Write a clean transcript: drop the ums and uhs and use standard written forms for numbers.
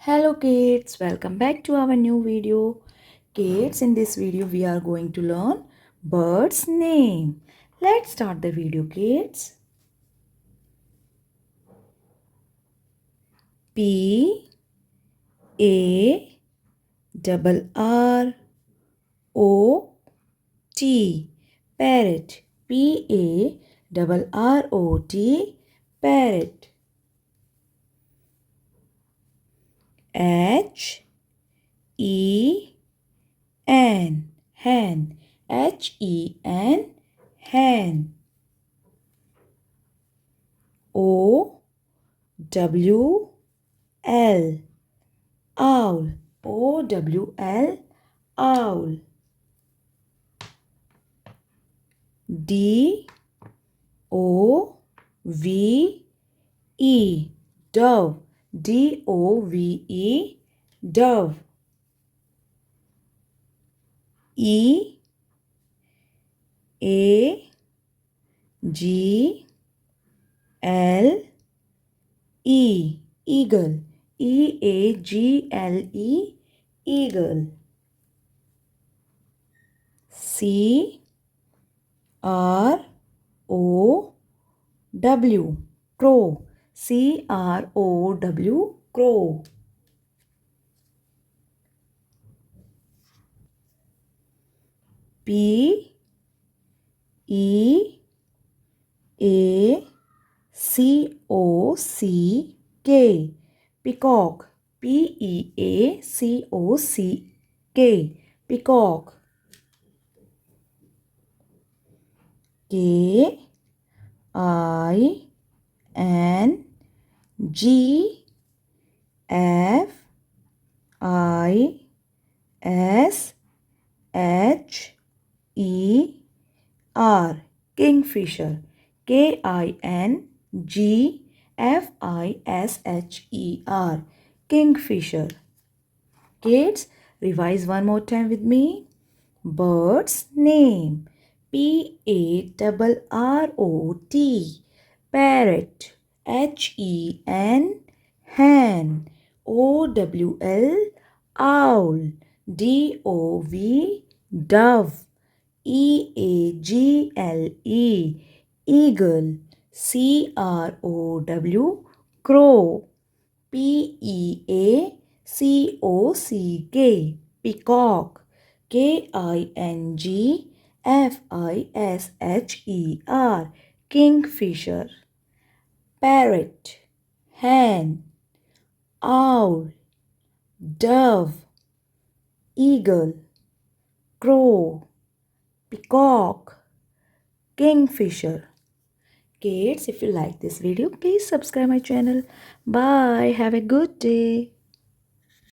Hello kids, welcome back to our new video. Kids, in this video we are going to learn bird's name. Let's start the video kids. P A R O T Parrot. P A R O T Parrot. H E N Hen. Hen. Hen. O W L Owl. OWL Owl. DOVE Dove. DOVE Dove. EAGLE Eagle. EAGLE Eagle. CROW Crow. CROW Crow. PEACOCK Peacock. PEACOCK Peacock. KINGFISHER Kingfisher. KINGFISHER Kingfisher. Kids, revise one more time with me. Bird's name. PARROT Parrot. HEN Hen. OWL Owl. DOV Dove. EAGLE Eagle. CROW Crow. PEACOCK Peacock. KINGFISHER Kingfisher. Parrot. Hen. Owl. Dove. Eagle. Crow. Peacock. Kingfisher. Kids, if you like this video, please subscribe my channel. Bye. Have a good day.